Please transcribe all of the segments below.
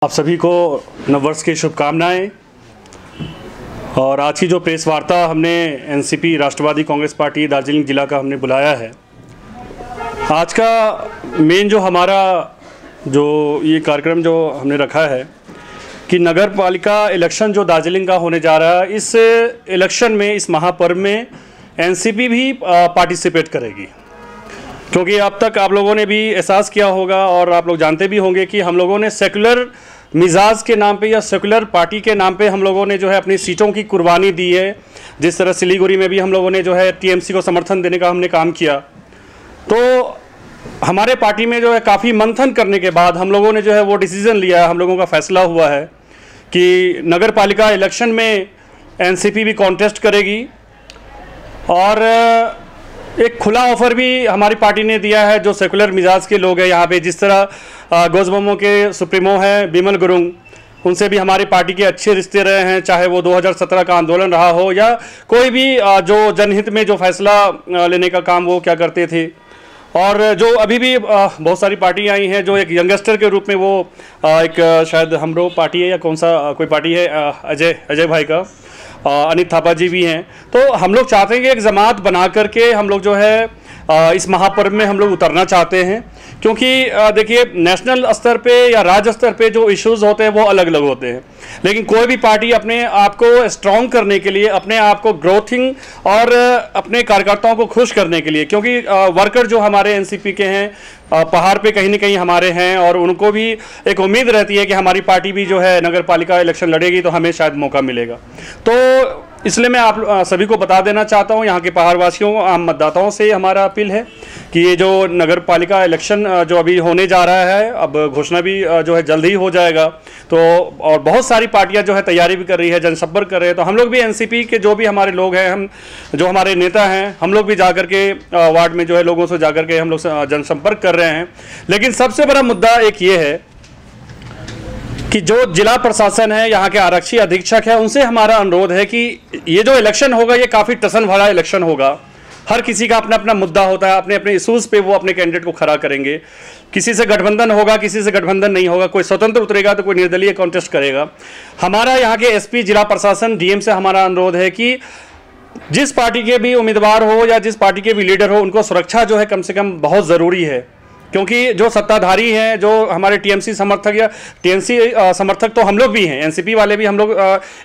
आप सभी को नववर्ष की शुभकामनाएं। और आज की जो प्रेस वार्ता हमने एनसीपी राष्ट्रवादी कांग्रेस पार्टी दार्जिलिंग जिला का हमने बुलाया है, आज का मेन जो हमारा जो ये कार्यक्रम जो हमने रखा है कि नगर पालिका इलेक्शन जो दार्जिलिंग का होने जा रहा है, इस इलेक्शन में, इस महापर्व में एनसीपी भी पार्टिसिपेट करेगी। क्योंकि अब तक आप लोगों ने भी एहसास किया होगा और आप लोग जानते भी होंगे कि हम लोगों ने सेकुलर मिजाज के नाम पे या सेकुलर पार्टी के नाम पे हम लोगों ने जो है अपनी सीटों की कुर्बानी दी है। जिस तरह सिलीगुड़ी में भी हम लोगों ने जो है टीएमसी को समर्थन देने का हमने काम किया, तो हमारे पार्टी में जो है काफ़ी मंथन करने के बाद हम लोगों ने जो है वो डिसीज़न लिया है, हम लोगों का फैसला हुआ है कि नगर पालिका इलेक्शन में एनसीपी भी कॉन्टेस्ट करेगी। और एक खुला ऑफर भी हमारी पार्टी ने दिया है जो सेकुलर मिजाज के लोग हैं यहाँ पे, जिस तरह गोजबमो के सुप्रीमो हैं बिमल गुरुंग, उनसे भी हमारी पार्टी के अच्छे रिश्ते रहे हैं, चाहे वो 2017 का आंदोलन रहा हो या कोई भी जो जनहित में जो फैसला लेने का काम वो क्या करते थे। और जो अभी भी बहुत सारी पार्टी आई हैं, जो एक यंगस्टर के रूप में वो एक शायद हमरो पार्टी है या कौन सा कोई पार्टी है, अजय भाई का, अनित थापा जी भी हैं। तो हम लोग चाहते हैं कि एक जमात बना करके हम लोग जो है इस महापर्व में हम लोग उतरना चाहते हैं। क्योंकि देखिए, नेशनल स्तर पे या राज्य स्तर पे जो इश्यूज़ होते हैं वो अलग अलग होते हैं, लेकिन कोई भी पार्टी अपने आप को स्ट्रॉन्ग करने के लिए, अपने आप को ग्रोथिंग और अपने कार्यकर्ताओं को खुश करने के लिए, क्योंकि वर्कर जो हमारे एनसीपी के हैं पहाड़ पे कहीं ना कहीं हमारे हैं और उनको भी एक उम्मीद रहती है कि हमारी पार्टी भी जो है नगर पालिका इलेक्शन लड़ेगी तो हमें शायद मौका मिलेगा। तो इसलिए मैं आप सभी को बता देना चाहता हूं, यहाँ के पहाड़वासियों, आम मतदाताओं से हमारा अपील है कि ये जो नगर पालिका इलेक्शन जो अभी होने जा रहा है, अब घोषणा भी जो है जल्द ही हो जाएगा, तो और बहुत सारी पार्टियां जो है तैयारी भी कर रही है, जनसंपर्क कर रहे हैं। तो हम लोग भी एनसीपी के जो भी हमारे लोग हैं, हम जो हमारे नेता हैं, हम लोग भी जाकर के वार्ड में जो है लोगों से जाकर के हम लोग जनसंपर्क कर रहे हैं। लेकिन सबसे बड़ा मुद्दा एक ये है कि जो जिला प्रशासन है, यहाँ के आरक्षी अधीक्षक है, उनसे हमारा अनुरोध है कि ये जो इलेक्शन होगा ये काफ़ी टसन भरा इलेक्शन होगा। हर किसी का अपना अपना मुद्दा होता है, अपने अपने इशूज़ पे वो अपने कैंडिडेट को खड़ा करेंगे। किसी से गठबंधन होगा, किसी से गठबंधन नहीं होगा, कोई स्वतंत्र उतरेगा तो कोई निर्दलीय कॉन्टेस्ट करेगा। हमारा यहाँ के एसपी, जिला प्रशासन, डीएम से हमारा अनुरोध है कि जिस पार्टी के भी उम्मीदवार हो या जिस पार्टी के भी लीडर हो, उनको सुरक्षा जो है कम से कम बहुत ज़रूरी है। क्योंकि जो सत्ताधारी हैं, जो हमारे टीएमसी समर्थक या टीएमसी समर्थक तो हम लोग भी हैं, एनसीपी वाले भी हम लोग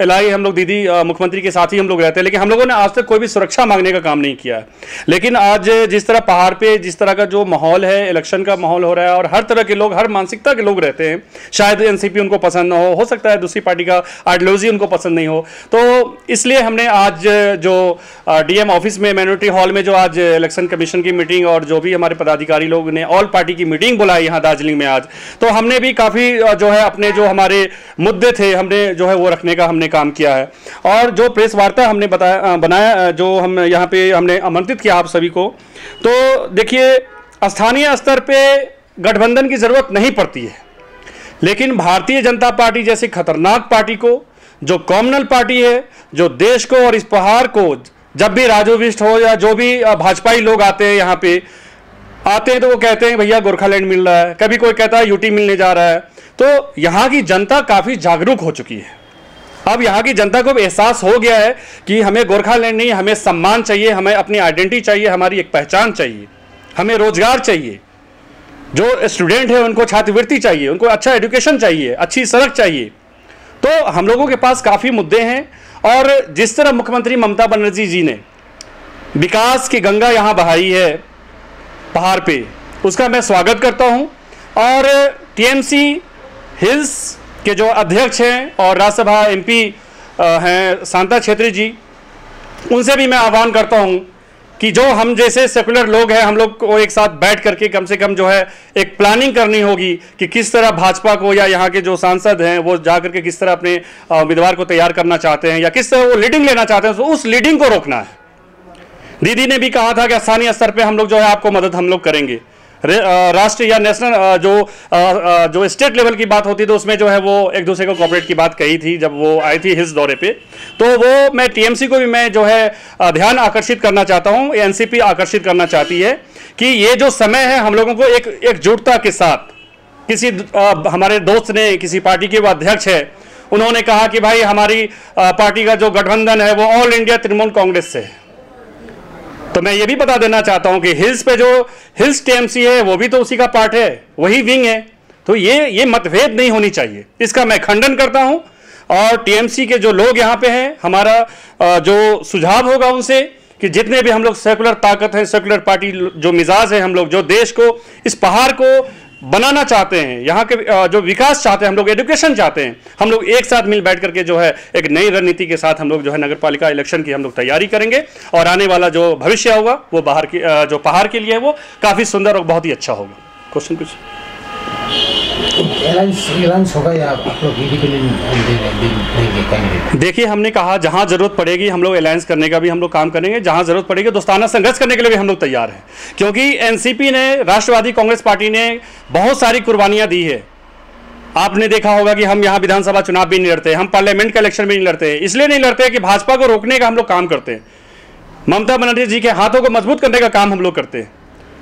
एलआई, हम लोग दीदी मुख्यमंत्री के साथ ही हम लोग रहते हैं, लेकिन हम लोगों ने आज तक कोई भी सुरक्षा मांगने का काम नहीं किया है। लेकिन आज जिस तरह पहाड़ पे जिस तरह का जो माहौल है, इलेक्शन का माहौल हो रहा है और हर तरह के लोग, हर मानसिकता के लोग रहते हैं, शायद एनसीपी उनको पसंद ना हो सकता है दूसरी पार्टी का आइडियोलॉजी उनको पसंद नहीं हो। तो इसलिए हमने आज जो डीएम ऑफिस में, मैनोरिटी हॉल में जो आज इलेक्शन कमीशन की मीटिंग और जो भी हमारे पदाधिकारी लोग ने ऑल पार्टी की मीटिंग बुलाई यहाँ दार्जिलिंग में आज, तो हमने भी काफ़ी जो है अपने जो हमारे मुद्दे थे हमने जो है वो रखने का हमने काम किया है। और जो प्रेस वार्ता हमने बनाया, जो हम यहाँ पे हमने आमंत्रित किया आप सभी को, तो देखिए, स्थानीय स्तर पे गठबंधन की ज़रूरत नहीं पड़ती है, लेकिन भारतीय जनता पार्टी जैसी खतरनाक पार्टी को, जो कॉमनल पार्टी है, जो देश को और इस पहाड़ को, जब भी राजू बिष्ट हो या जो भी भाजपाई लोग आते हैं यहाँ पे आते हैं तो वो कहते हैं भैया गोरखालैंड मिल रहा है, कभी कोई कहता है यूटी मिलने जा रहा है। तो यहाँ की जनता काफ़ी जागरूक हो चुकी है। अब यहाँ की जनता को एहसास हो गया है कि हमें गोरखालैंड नहीं, हमें सम्मान चाहिए, हमें अपनी आइडेंटिटी चाहिए, हमारी एक पहचान चाहिए, हमें रोजगार चाहिए, जो स्टूडेंट है उनको छात्रवृत्ति चाहिए, उनको अच्छा एजुकेशन चाहिए, अच्छी सड़क चाहिए। तो हम लोगों के पास काफ़ी मुद्दे हैं। और जिस तरह मुख्यमंत्री ममता बनर्जी जी ने विकास की गंगा यहाँ बहाई है पहाड़ पे, उसका मैं स्वागत करता हूं। और टीएमसी हिल्स के जो अध्यक्ष हैं और राज्यसभा एमपी हैं शांता छेत्री जी, उनसे भी मैं आह्वान करता हूं कि जो हम जैसे सेकुलर लोग हैं, हम लोग को एक साथ बैठ करके कम से कम जो है एक प्लानिंग करनी होगी कि किस तरह भाजपा को या यहाँ के जो सांसद हैं वो जा करके किस तरह अपने उम्मीदवार को तैयार करना चाहते हैं या किस तरह वो लीडिंग लेना चाहते हैं, तो उस लीडिंग को रोकना है। दीदी ने भी कहा था कि स्थानीय स्तर पे हम लोग जो है आपको मदद हम लोग करेंगे। राष्ट्रीय या नेशनल जो स्टेट लेवल की बात होती तो उसमें जो है वो एक दूसरे को कोऑपरेट की बात कही थी जब वो आई थी हिल्स दौरे पे। तो वो मैं टीएमसी को भी मैं जो है ध्यान आकर्षित करना चाहता हूँ, एनसीपी आकर्षित करना चाहती है कि ये जो समय है हम लोगों को एक एकजुटता के साथ हमारे दोस्त ने, किसी पार्टी के वो अध्यक्ष है, उन्होंने कहा कि भाई हमारी पार्टी का जो गठबंधन है वो ऑल इंडिया तृणमूल कांग्रेस से है। तो मैं ये भी बता देना चाहता हूं कि हिल्स पे जो हिल्स टीएमसी है वो भी तो उसी का पार्ट है, वही विंग है। तो ये मतभेद नहीं होनी चाहिए, इसका मैं खंडन करता हूं। और टीएमसी के जो लोग यहाँ पे हैं, हमारा जो सुझाव होगा उनसे कि जितने भी हम लोग सेकुलर ताकत हैं, सेकुलर पार्टी जो मिजाज है, हम लोग जो देश को, इस पहाड़ को बनाना चाहते हैं, यहाँ के जो विकास चाहते हैं, हम लोग एजुकेशन चाहते हैं, हम लोग एक साथ मिल बैठ करके जो है एक नई रणनीति के साथ हम लोग जो है नगर पालिका इलेक्शन की हम लोग तैयारी करेंगे। और आने वाला जो भविष्य होगा वो बाहर की जो पहाड़ के लिए है वो काफ़ी सुंदर और बहुत ही अच्छा होगा। क्वेश्चन कुछ होगा या आप लोग देखिए, हमने कहा जहां जरूरत पड़ेगी हम लोग अलायंस करने का भी हम लोग काम करेंगे, जहां जरूरत पड़ेगी दोस्ताना संघर्ष करने के लिए भी हम लोग तैयार हैं। क्योंकि एनसीपी ने, राष्ट्रवादी कांग्रेस पार्टी ने बहुत सारी कुर्बानियां दी है। आपने देखा होगा कि हम यहाँ विधानसभा चुनाव भी नहीं लड़ते, हम पार्लियामेंट का इलेक्शन भी नहीं लड़ते। इसलिए नहीं लड़ते कि भाजपा को रोकने का हम लोग काम करते हैं, ममता बनर्जी जी के हाथों को मजबूत करने का काम हम लोग करते हैं।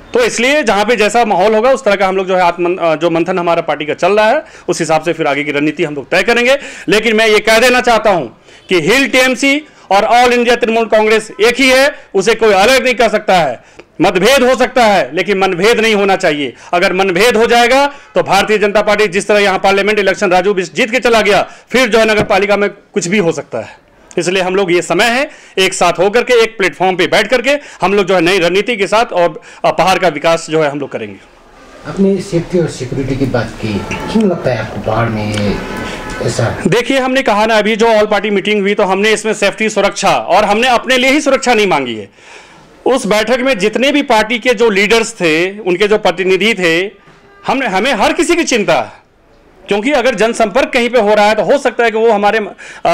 तो इसलिए जहां पे जैसा माहौल होगा उस तरह का हम लोग जो है जो मंथन हमारा पार्टी का चल रहा है उस हिसाब से फिर आगे की रणनीति हम लोग तय करेंगे। लेकिन मैं ये कह देना चाहता हूं कि हिल टीएमसी और ऑल इंडिया तृणमूल कांग्रेस एक ही है, उसे कोई अलग नहीं कर सकता है। मतभेद हो सकता है लेकिन मनभेद नहीं होना चाहिए। अगर मनभेद हो जाएगा तो भारतीय जनता पार्टी जिस तरह यहां पार्लियामेंट इलेक्शन राजू बिष्ट जीत के चला गया, फिर जो है नगर पालिका में कुछ भी हो सकता है। इसलिए हम लोग ये समय है एक साथ होकर के एक प्लेटफॉर्म पे बैठ करके हम लोग जो है नई रणनीति के साथ और पहाड़ का विकास जो है हम लोग करेंगे। अपनी सेफ्टी और सिक्योरिटी की बात की, क्यों लगता है आपको पहाड़ में ऐसा? देखिए, हमने कहा ना, अभी जो ऑल पार्टी मीटिंग हुई तो हमने इसमें सेफ्टी, सुरक्षा, और हमने अपने लिए ही सुरक्षा नहीं मांगी है। उस बैठक में जितने भी पार्टी के जो लीडर्स थे, उनके जो प्रतिनिधि थे, हमें हर किसी की चिंता है। क्योंकि अगर जनसंपर्क कहीं पे हो रहा है तो हो सकता है कि वो हमारे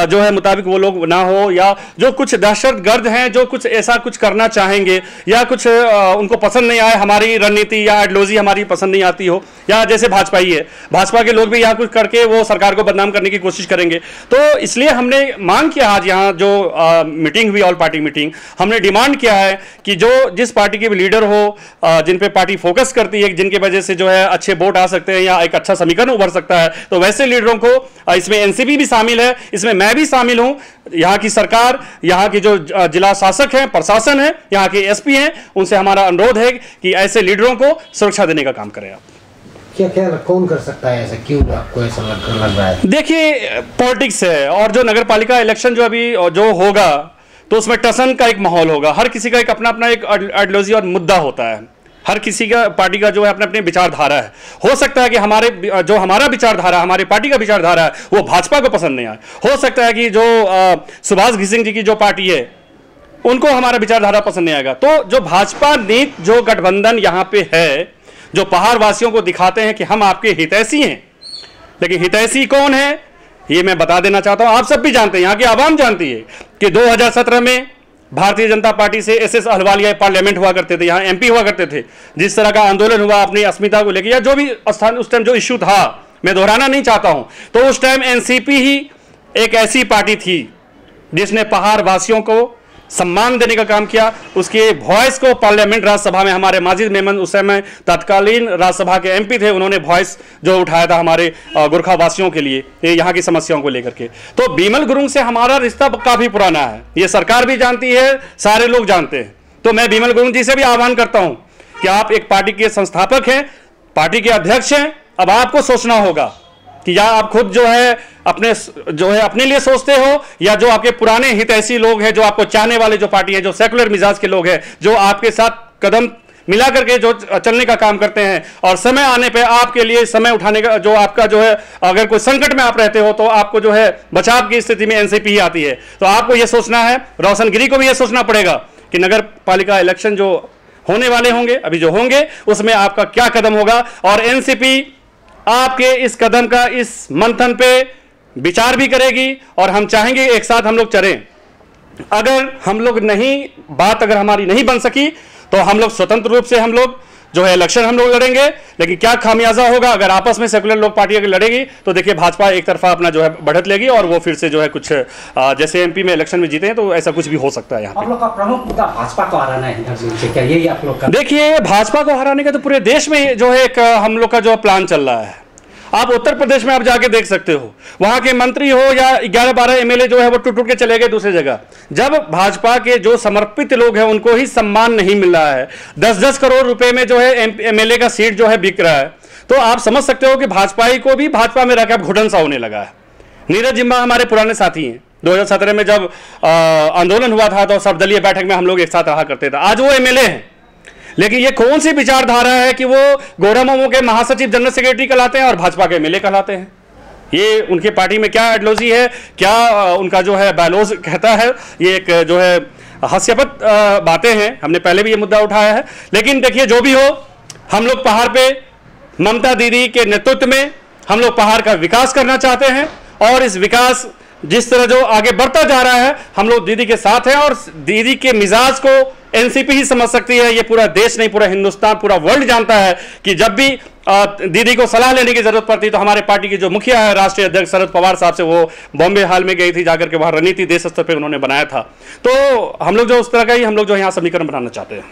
जो है मुताबिक वो लोग ना हो, या जो कुछ दहशतगर्द हैं जो कुछ ऐसा कुछ करना चाहेंगे, या कुछ उनको पसंद नहीं आए हमारी रणनीति या आइडियोलॉजी हमारी पसंद नहीं आती हो, या जैसे भाजपा ही है, भाजपा के लोग भी यहाँ कुछ करके वो सरकार को बदनाम करने की कोशिश करेंगे। तो इसलिए हमने मांग किया, आज यहाँ जो मीटिंग हुई ऑल पार्टी मीटिंग, हमने डिमांड किया है कि जो जिस पार्टी के भी लीडर हो, जिन पे पार्टी फोकस करती है, जिनके वजह से जो है अच्छे वोट आ सकते हैं या एक अच्छा समीकरण उभर सकता है, तो वैसे लीडरों को, इसमें एनसीपी भी शामिल है, इसमें मैं भी शामिल हूं, यहां की सरकार, यहां की जो जिला शासक हैं, प्रशासन है, यहां के एसपी हैं, उनसे हमारा अनुरोध है कि ऐसे लीडरों को सुरक्षा देने का काम करें। आप क्या कौन कर सकता है ऐसा, क्यों आपको ऐसा लग रहा है? देखिए, पॉलिटिक्स है और जो नगर पालिका इलेक्शन जो अभी जो होगा तो उसमें टसन का एक माहौल होगा। हर किसी का एक अपना अपना एक आइडियोलॉजी और मुद्दा होता है, हर किसी का पार्टी का जो है अपने अपने विचारधारा है। हो सकता है कि हमारा विचारधारा, हमारी पार्टी का विचारधारा है वो भाजपा को पसंद नहीं आए। हो सकता है कि जो सुभाष घिसिंग जी की जो पार्टी है उनको हमारा विचारधारा पसंद नहीं आएगा। तो जो भाजपा नीत जो गठबंधन यहाँ पे है, जो पहाड़ वासियों को दिखाते हैं कि हम आपके हितैषी हैं, लेकिन हितैषी कौन है ये मैं बता देना चाहता हूं। आप सब भी जानते हैं, यहाँ की आवाम जानती है कि 2017 में भारतीय जनता पार्टी से एसएस अहलवालिया पार्लियामेंट हुआ करते थे, यहाँ एमपी हुआ करते थे। जिस तरह का आंदोलन हुआ अपनी अस्मिता को लेकर, या जो भी स्थान उस टाइम जो इश्यू था, मैं दोहराना नहीं चाहता हूं, तो उस टाइम एनसीपी ही एक ऐसी पार्टी थी जिसने पहाड़ वासियों को सम्मान देने का काम किया। उसके वॉइस को पार्लियामेंट राज्यसभा में हमारे माजिद मेमन उस समय तत्कालीन राज्यसभा के एमपी थे, उन्होंने वॉइस जो उठाया था हमारे गोरखा वासियों के लिए, यहाँ की समस्याओं को लेकर के। तो बिमल गुरुंग से हमारा रिश्ता काफी पुराना है, ये सरकार भी जानती है, सारे लोग जानते हैं। तो मैं बिमल गुरुंग जी से भी आह्वान करता हूं कि आप एक पार्टी के संस्थापक हैं, पार्टी के अध्यक्ष हैं, अब आपको सोचना होगा कि या आप खुद जो है अपने लिए सोचते हो, या जो आपके पुराने हितैषी लोग हैं, जो आपको चाहने वाले जो पार्टी है, जो सेकुलर मिजाज के लोग हैं, जो आपके साथ कदम मिला करके जो चलने का काम करते हैं, और समय आने पे आपके लिए समय उठाने का जो आपका जो है, अगर कोई संकट में आप रहते हो तो आपको जो है बचाव की स्थिति में एनसीपी ही आती है। तो आपको यह सोचना है, रोशनगिरी को भी यह सोचना पड़ेगा कि नगर पालिका इलेक्शन जो होने वाले होंगे, अभी जो होंगे, उसमें आपका क्या कदम होगा। और एनसीपी आपके इस कदम का इस मंथन पे विचार भी करेगी, और हम चाहेंगे एक साथ हम लोग चलें। अगर हम लोग बात अगर हमारी नहीं बन सकी तो हम लोग स्वतंत्र रूप से हम लोग जो है इलेक्शन हम लोग लड़ेंगे। लेकिन क्या खामियाजा होगा अगर आपस में सेकुलर लोग पार्टी अगर लड़ेगी, तो देखिए भाजपा एक तरफा अपना जो है बढ़त लेगी, और वो फिर से जो है कुछ जैसे एमपी में इलेक्शन में जीते हैं, तो ऐसा कुछ भी हो सकता है। यहाँ आप लोग का प्रमुख मुद्दा भाजपा को हराना है, क्या यही आप लोग का? देखिए, भाजपा को हराने का तो पूरे देश में जो है एक हम लोग का जो प्लान चल रहा है। आप उत्तर प्रदेश में आप जाके देख सकते हो, वहां के मंत्री हो या 11-12 एमएलए जो है वो टूट के चले गए दूसरी जगह। जब भाजपा के जो समर्पित लोग हैं उनको ही सम्मान नहीं मिल रहा है, 10-10 करोड़ रुपए में जो है एमएलए का सीट जो है बिक रहा है, तो आप समझ सकते हो कि भाजपाई को भी भाजपा में रखा घुटन सा होने लगा है। नीरज जिम्बा हमारे पुराने साथी हैं, 2017 में जब आंदोलन हुआ था तो सर्वदलीय बैठक में हम लोग एक साथ रहा करते थे। आज वो एमएलए हैं, लेकिन ये कौन सी विचारधारा है कि वो गोरामोमो के महासचिव जनरल सेक्रेटरी कहलाते हैं और भाजपा के एमएलए कहलाते हैं। ये उनके पार्टी में क्या आइडियोलॉजी है, क्या उनका जो है बायलॉज कहता है, ये एक जो है हास्यास्पद बातें हैं। हमने पहले भी ये मुद्दा उठाया है। लेकिन देखिए, जो भी हो, हम लोग पहाड़ पे ममता दीदी के नेतृत्व में हम लोग पहाड़ का विकास करना चाहते हैं, और इस विकास जिस तरह जो आगे बढ़ता जा रहा है, हम लोग दीदी के साथ हैं। और दीदी के मिजाज को एनसीपी ही समझ सकती है, ये पूरा देश नहीं, पूरा हिंदुस्तान, पूरा वर्ल्ड जानता है कि जब भी दीदी को सलाह लेने की जरूरत पड़ती तो हमारे पार्टी के जो मुखिया है, राष्ट्रीय अध्यक्ष शरद पवार साहब से, वो बॉम्बे हाल में गई थी, जाकर के वहां रणनीति देश स्तर पर उन्होंने बनाया था। तो हम लोग जो उस तरह का ही हम लोग जो यहाँ समीकरण बनाना चाहते हैं।